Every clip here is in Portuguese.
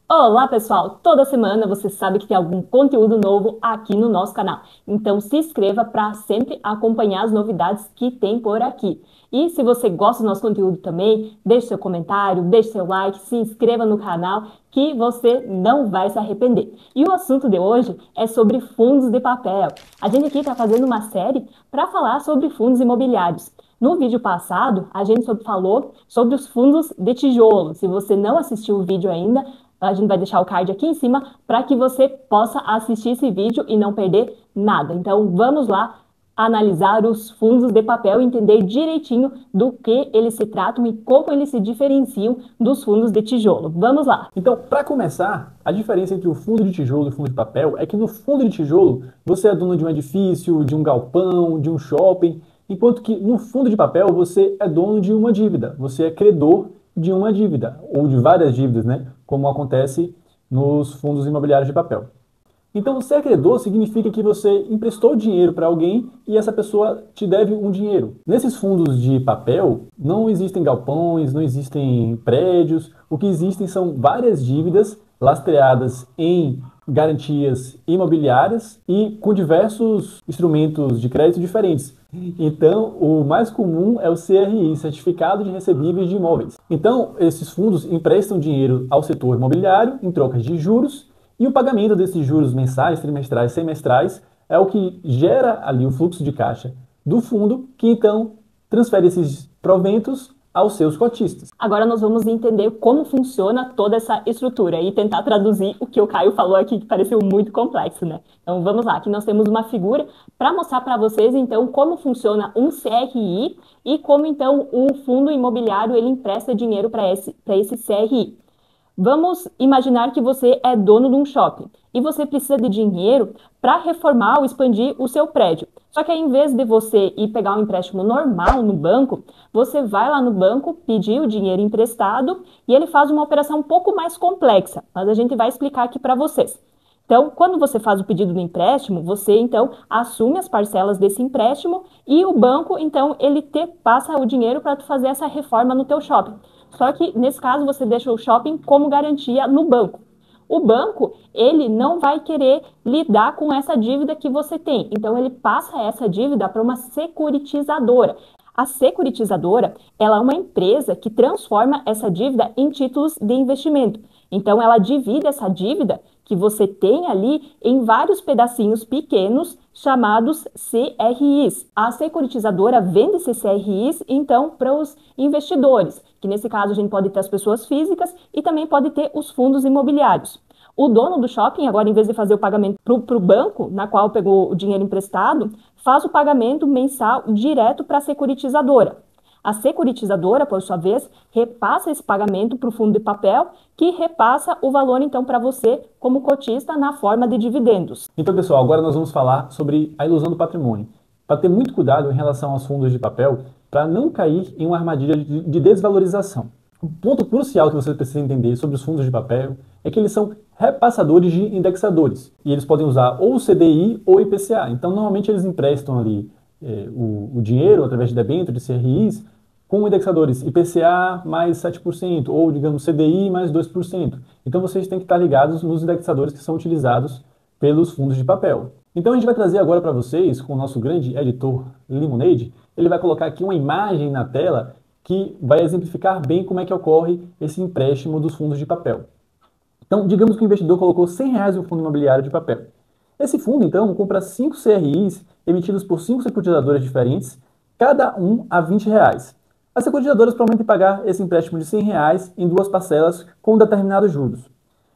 Olá pessoal, toda semana você sabe que tem algum conteúdo novo aqui no nosso canal, então se inscreva para sempre acompanhar as novidades que tem por aqui. E se você gosta do nosso conteúdo também, deixe seu comentário, deixe seu like, se inscreva no canal que você não vai se arrepender. E o assunto de hoje é sobre fundos de papel. A gente aqui está fazendo uma série para falar sobre fundos imobiliários. No vídeo passado, a gente falou sobre os fundos de tijolo. Se você não assistiu o vídeo ainda, a gente vai deixar o card aqui em cima para que você possa assistir esse vídeo e não perder nada. Então, vamos lá analisar os fundos de papel e entender direitinho do que eles se tratam e como eles se diferenciam dos fundos de tijolo. Vamos lá! Então, para começar, a diferença entre o fundo de tijolo e o fundo de papel é que no fundo de tijolo você é dono de um edifício, de um galpão, de um shopping, enquanto que no fundo de papel você é dono de uma dívida, você é credor de uma dívida, ou de várias dívidas, né? Como acontece nos fundos imobiliários de papel. Então, ser credor significa que você emprestou dinheiro para alguém e essa pessoa te deve um dinheiro. Nesses fundos de papel, não existem galpões, não existem prédios, o que existem são várias dívidas lastreadas em garantias imobiliárias e com diversos instrumentos de crédito diferentes. Então, o mais comum é o CRI, Certificado de Recebíveis de Imóveis. Então, esses fundos emprestam dinheiro ao setor imobiliário em troca de juros e o pagamento desses juros mensais, trimestrais, semestrais é o que gera ali o fluxo de caixa do fundo, que então transfere esses proventos aos seus cotistas. Agora nós vamos entender como funciona toda essa estrutura e tentar traduzir o que o Caio falou aqui, que pareceu muito complexo, né? Então vamos lá, aqui nós temos uma figura para mostrar para vocês então como funciona um CRI e como então o fundo imobiliário ele empresta dinheiro para esse CRI. Vamos imaginar que você é dono de um shopping e você precisa de dinheiro para reformar ou expandir o seu prédio. Só que aí, em vez de você ir pegar um empréstimo normal no banco, você vai lá no banco pedir o dinheiro emprestado e ele faz uma operação um pouco mais complexa, mas a gente vai explicar aqui para vocês. Então, quando você faz o pedido do empréstimo, você então assume as parcelas desse empréstimo e o banco então ele te passa o dinheiro para tu fazer essa reforma no teu shopping. Só que nesse caso você deixa o shopping como garantia no banco. O banco, ele não vai querer lidar com essa dívida que você tem. Então ele passa essa dívida para uma securitizadora. A securitizadora, ela é uma empresa que transforma essa dívida em títulos de investimento. Então ela divide essa dívida que você tem ali em vários pedacinhos pequenos chamados CRIs. A securitizadora vende esses CRIs então para os investidores, que nesse caso a gente pode ter as pessoas físicas e também pode ter os fundos imobiliários. O dono do shopping, agora, em vez de fazer o pagamento para o banco, na qual pegou o dinheiro emprestado, faz o pagamento mensal direto para a securitizadora. A securitizadora, por sua vez, repassa esse pagamento para o fundo de papel, que repassa o valor, então, para você como cotista na forma de dividendos. Então, pessoal, agora nós vamos falar sobre a ilusão do patrimônio. Para ter muito cuidado em relação aos fundos de papel, para não cair em uma armadilha de desvalorização. O ponto crucial que você precisa entender sobre os fundos de papel é que eles são repassadores de indexadores. E eles podem usar ou o CDI ou o IPCA. Então, normalmente, eles emprestam ali o dinheiro através de debêntures, de CRIs, com indexadores IPCA mais 7%, ou, digamos, CDI mais 2%. Então, vocês têm que estar ligados nos indexadores que são utilizados pelos fundos de papel. Então, a gente vai trazer agora para vocês, com o nosso grande editor Lemonade, ele vai colocar aqui uma imagem na tela que vai exemplificar bem como é que ocorre esse empréstimo dos fundos de papel. Então, digamos que o investidor colocou R$100 em um fundo imobiliário de papel. Esse fundo, então, compra 5 CRIs emitidos por 5 securitizadoras diferentes, cada um a R$20. As securitizadoras prometem pagar esse empréstimo de R$100 em 2 parcelas com determinados juros.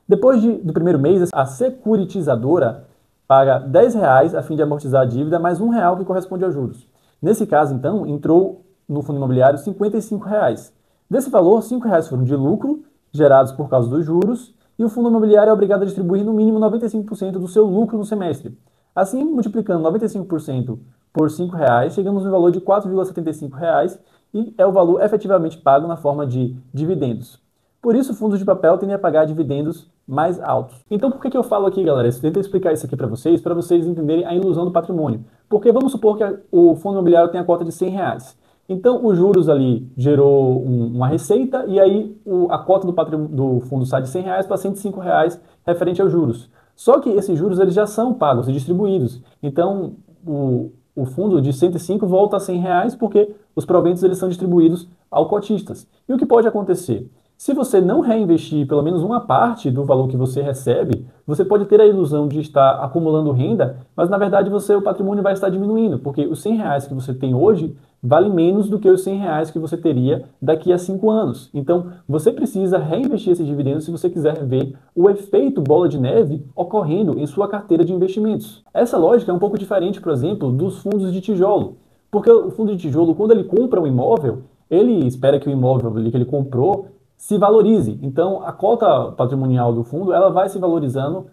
Depois do primeiro mês, a securitizadora paga R$10 a fim de amortizar a dívida, mais R$1 que corresponde aos juros. Nesse caso, então, entrou no fundo imobiliário R$55. Desse valor, R$5 foram de lucro, gerados por causa dos juros, e o fundo imobiliário é obrigado a distribuir no mínimo 95% do seu lucro no semestre. Assim, multiplicando 95% por R$5, chegamos no valor de R$4,75 e é o valor efetivamente pago na forma de dividendos. Por isso, fundos de papel tendem a pagar dividendos mais altos. Então, por que eu falo aqui, galera? Eu tento explicar isso aqui para vocês entenderem a ilusão do patrimônio. Porque vamos supor que o fundo imobiliário tem a cota de R$100. Então, os juros ali gerou uma receita e aí a cota do fundo sai de R$ 100 para R$ 105 referente aos juros. Só que esses juros eles já são pagos e distribuídos. Então, o fundo de 105 volta a R$ 100 porque os proventos eles são distribuídos aos cotistas. E o que pode acontecer? Se você não reinvestir pelo menos uma parte do valor que você recebe, você pode ter a ilusão de estar acumulando renda, mas na verdade o patrimônio vai estar diminuindo, porque os R$ 100 que você tem hoje vale menos do que os R$ 100 que você teria daqui a 5 anos. Então, você precisa reinvestir esses dividendos se você quiser ver o efeito bola de neve ocorrendo em sua carteira de investimentos. Essa lógica é um pouco diferente, por exemplo, dos fundos de tijolo. Porque o fundo de tijolo, quando ele compra um imóvel, ele espera que o imóvel que ele comprou se valorize. Então, a cota patrimonial do fundo ela vai se valorizando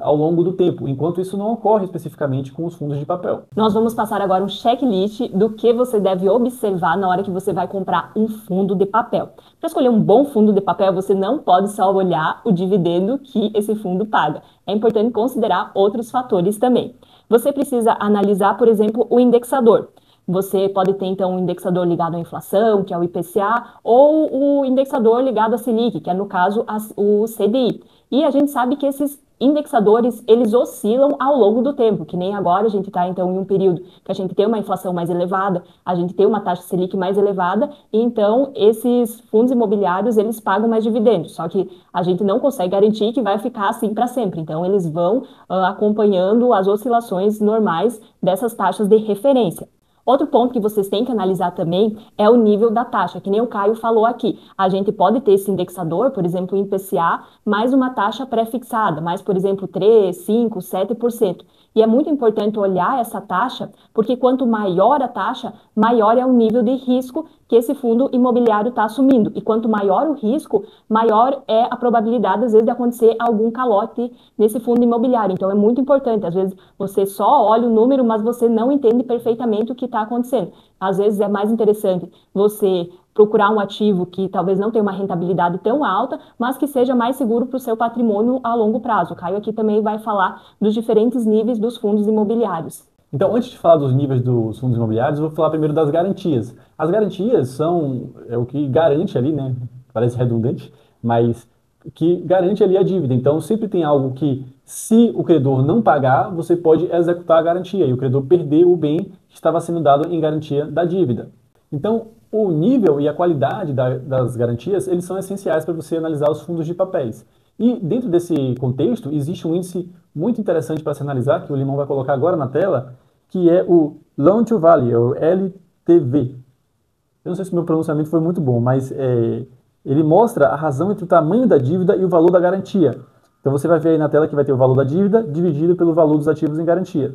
ao longo do tempo, enquanto isso não ocorre especificamente com os fundos de papel. Nós vamos passar agora um checklist do que você deve observar na hora que você vai comprar um fundo de papel. Para escolher um bom fundo de papel, você não pode só olhar o dividendo que esse fundo paga. É importante considerar outros fatores também. Você precisa analisar, por exemplo, o indexador. Você pode ter, então, um indexador ligado à inflação, que é o IPCA, ou o indexador ligado à Selic, que é, no caso, o CDI. E a gente sabe que esses indexadores, eles oscilam ao longo do tempo, que nem agora a gente está, então, em um período que a gente tem uma inflação mais elevada, a gente tem uma taxa Selic mais elevada, e então esses fundos imobiliários, eles pagam mais dividendos, só que a gente não consegue garantir que vai ficar assim para sempre, então eles vão acompanhando as oscilações normais dessas taxas de referência. Outro ponto que vocês têm que analisar também é o nível da taxa, que nem o Caio falou aqui. A gente pode ter esse indexador, por exemplo, o IPCA, mais uma taxa pré-fixada, mais, por exemplo, 3, 5, 7%. E é muito importante olhar essa taxa, porque quanto maior a taxa, maior é o nível de risco que esse fundo imobiliário está assumindo. E quanto maior o risco, maior é a probabilidade, às vezes, de acontecer algum calote nesse fundo imobiliário. Então, é muito importante. Às vezes, você só olha o número, mas você não entende perfeitamente o que está acontecendo. Às vezes, é mais interessante você procurar um ativo que talvez não tenha uma rentabilidade tão alta, mas que seja mais seguro para o seu patrimônio a longo prazo. O Caio aqui também vai falar dos diferentes níveis dos fundos imobiliários. Então, antes de falar dos níveis dos fundos imobiliários, eu vou falar primeiro das garantias. As garantias são o que garante ali, né? Parece redundante, mas que garante ali a dívida. Então, sempre tem algo que, se o credor não pagar, você pode executar a garantia e o credor perder o bem que estava sendo dado em garantia da dívida. Então, o nível e a qualidade das garantias, eles são essenciais para você analisar os fundos de papéis. E dentro desse contexto, existe um índice muito interessante para se analisar, que o Limão vai colocar agora na tela, que é o Loan to Value, o LTV. Eu não sei se o meu pronunciamento foi muito bom, mas ele mostra a razão entre o tamanho da dívida e o valor da garantia. Então você vai ver aí na tela que vai ter o valor da dívida dividido pelo valor dos ativos em garantia.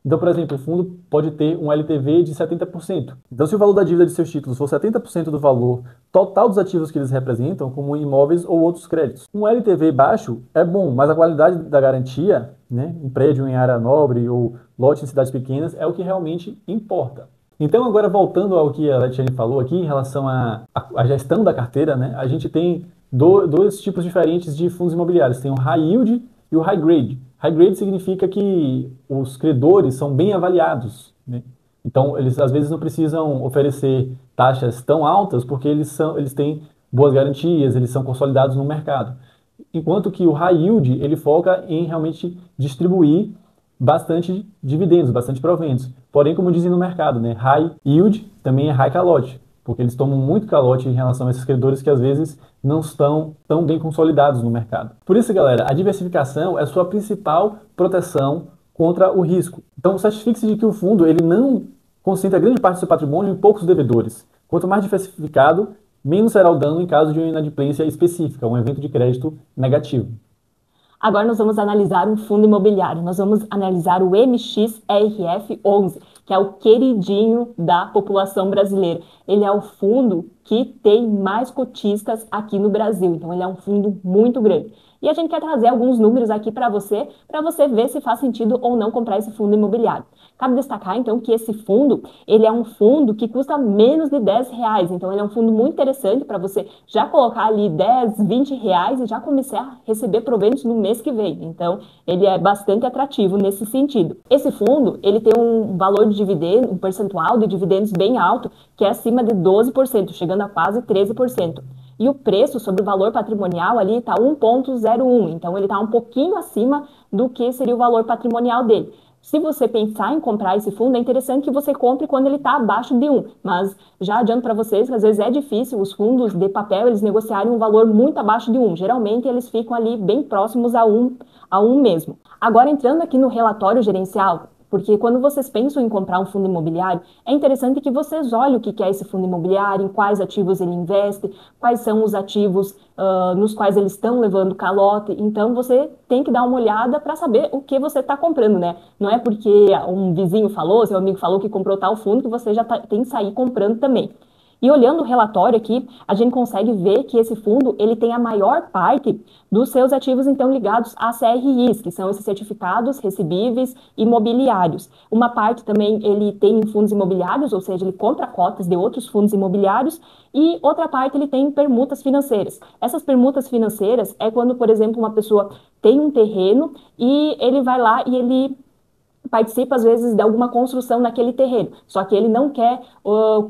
Então, por exemplo, o fundo pode ter um LTV de 70%. Então, se o valor da dívida de seus títulos for 70% do valor total dos ativos que eles representam, como imóveis ou outros créditos. Um LTV baixo é bom, mas a qualidade da garantia, né, em prédio em área nobre ou lote em cidades pequenas, é o que realmente importa. Então, agora voltando ao que a Letiane falou aqui em relação à gestão da carteira, né, a gente tem dois tipos diferentes de fundos imobiliários. Tem o High Yield e o High Grade. High Grade significa que os credores são bem avaliados, né? Então, eles às vezes não precisam oferecer taxas tão altas porque eles têm boas garantias, eles são consolidados no mercado. Enquanto que o High Yield, ele foca em realmente distribuir bastante dividendos, bastante proventos. Porém, como dizem no mercado, né, High Yield também é High Calote, porque eles tomam muito calote em relação a esses credores que às vezes não estão tão bem consolidados no mercado. Por isso, galera, a diversificação é a sua principal proteção contra o risco. Então, certifique-se de que o fundo ele não concentra grande parte do seu patrimônio em poucos devedores. Quanto mais diversificado, menos será o dano em caso de uma inadimplência específica, um evento de crédito negativo. Agora nós vamos analisar um fundo imobiliário. Nós vamos analisar o MXRF11, que é o queridinho da população brasileira. Ele é o fundo que tem mais cotistas aqui no Brasil. Então, ele é um fundo muito grande. E a gente quer trazer alguns números aqui para você ver se faz sentido ou não comprar esse fundo imobiliário. Cabe destacar, então, que esse fundo, ele é um fundo que custa menos de R$ 10, então ele é um fundo muito interessante para você já colocar ali 10, R$ 20 e já começar a receber proventos no mês que vem. Então, ele é bastante atrativo nesse sentido. Esse fundo, ele tem um valor de dividendo, um percentual de dividendos bem alto, que é acima de 12%, chegando a quase 13%. E o preço sobre o valor patrimonial ali está 1,01, então ele está um pouquinho acima do que seria o valor patrimonial dele. Se você pensar em comprar esse fundo, é interessante que você compre quando ele está abaixo de 1, mas já adianto para vocês que às vezes é difícil os fundos de papel eles negociarem um valor muito abaixo de 1. Geralmente eles ficam ali bem próximos a 1 mesmo. Agora entrando aqui no relatório gerencial, porque quando vocês pensam em comprar um fundo imobiliário, é interessante que vocês olhem o que é esse fundo imobiliário, em quais ativos ele investe, quais são os ativos nos quais eles estão levando calote. Então, você tem que dar uma olhada para saber o que você está comprando, né? Não é porque um vizinho falou, seu amigo falou que comprou tal fundo que você já tem que sair comprando também. E olhando o relatório aqui, a gente consegue ver que esse fundo ele tem a maior parte dos seus ativos então ligados a CRIs, que são esses certificados recebíveis imobiliários. Uma parte também ele tem em fundos imobiliários, ou seja, ele compra cotas de outros fundos imobiliários, e outra parte ele tem permutas financeiras. Essas permutas financeiras é quando, por exemplo, uma pessoa tem um terreno e ele vai lá e ele participa às vezes de alguma construção naquele terreno, só que ele não quer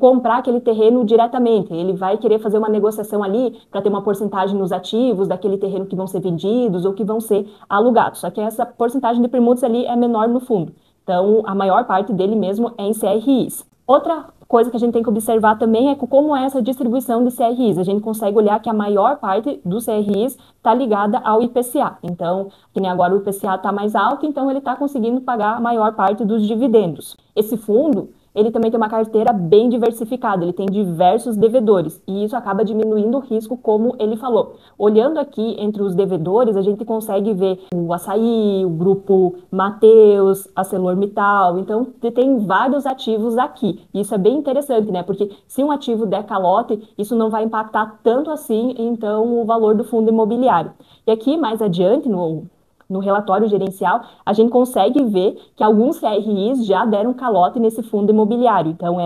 comprar aquele terreno diretamente, ele vai querer fazer uma negociação ali para ter uma porcentagem nos ativos daquele terreno que vão ser vendidos ou que vão ser alugados, só que essa porcentagem de permutas ali é menor no fundo, então a maior parte dele mesmo é em CRIs. Outra coisa que a gente tem que observar também é como é essa distribuição de CRIs. A gente consegue olhar que a maior parte dos CRIs está ligada ao IPCA. Então, que nem agora o IPCA está mais alto, então ele está conseguindo pagar a maior parte dos dividendos. Esse fundo, ele também tem uma carteira bem diversificada, ele tem diversos devedores, e isso acaba diminuindo o risco, como ele falou. Olhando aqui entre os devedores, a gente consegue ver o Açaí, o Grupo Mateus, a ArcelorMittal, então tem vários ativos aqui. Isso é bem interessante, né? Porque se um ativo der calote, isso não vai impactar tanto assim, então, o valor do fundo imobiliário. E aqui, mais adiante, no relatório gerencial, a gente consegue ver que alguns CRIs já deram calote nesse fundo imobiliário. Então,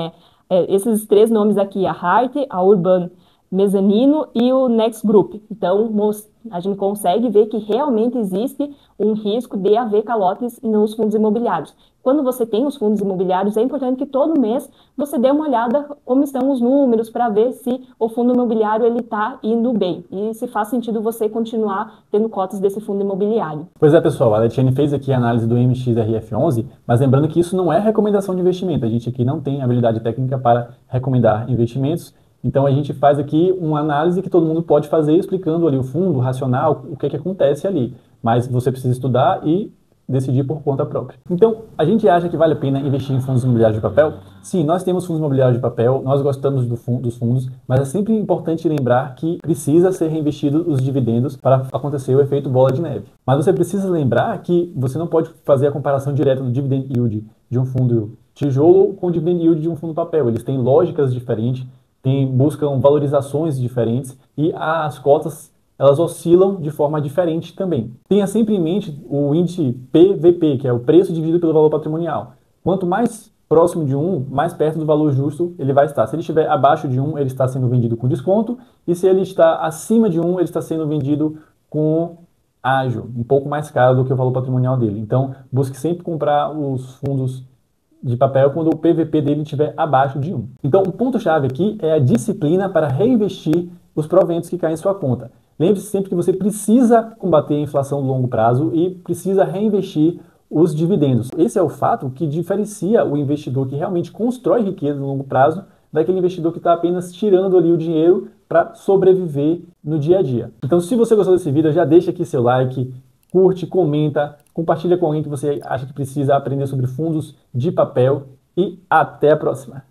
esses três nomes aqui, a Hart, a Urban Mezzanino e o Next Group. Então, a gente consegue ver que realmente existe um risco de haver calotes nos fundos imobiliários. Quando você tem os fundos imobiliários, é importante que todo mês você dê uma olhada como estão os números para ver se o fundo imobiliário ele está indo bem e se faz sentido você continuar tendo cotas desse fundo imobiliário. Pois é, pessoal, a Letiane fez aqui a análise do MXRF11, mas lembrando que isso não é recomendação de investimento. A gente aqui não tem habilidade técnica para recomendar investimentos. Então, a gente faz aqui uma análise que todo mundo pode fazer, explicando ali o fundo, o racional, o que acontece ali. Mas você precisa estudar e decidir por conta própria. Então, a gente acha que vale a pena investir em fundos imobiliários de papel? Sim, nós temos fundos imobiliários de papel, nós gostamos dos fundos, mas é sempre importante lembrar que precisa ser reinvestido os dividendos para acontecer o efeito bola de neve. Mas você precisa lembrar que você não pode fazer a comparação direta do dividend yield de um fundo tijolo com o dividend yield de um fundo papel. Eles têm lógicas diferentes, buscam valorizações diferentes e as cotas elas oscilam de forma diferente também. Tenha sempre em mente o índice PVP, que é o preço dividido pelo valor patrimonial. Quanto mais próximo de 1, mais perto do valor justo ele vai estar. Se ele estiver abaixo de 1, ele está sendo vendido com desconto, e se ele está acima de 1, ele está sendo vendido com ágio, um pouco mais caro do que o valor patrimonial dele. Então, busque sempre comprar os fundos de papel quando o PVP dele estiver abaixo de 1. Então, o ponto-chave aqui é a disciplina para reinvestir os proventos que caem em sua conta. Lembre-se sempre que você precisa combater a inflação no longo prazo e precisa reinvestir os dividendos. Esse é o fato que diferencia o investidor que realmente constrói riqueza no longo prazo daquele investidor que está apenas tirando ali o dinheiro para sobreviver no dia a dia. Então, se você gostou desse vídeo, já deixa aqui seu like, curte, comenta, compartilha com alguém que você acha que precisa aprender sobre fundos de papel e até a próxima!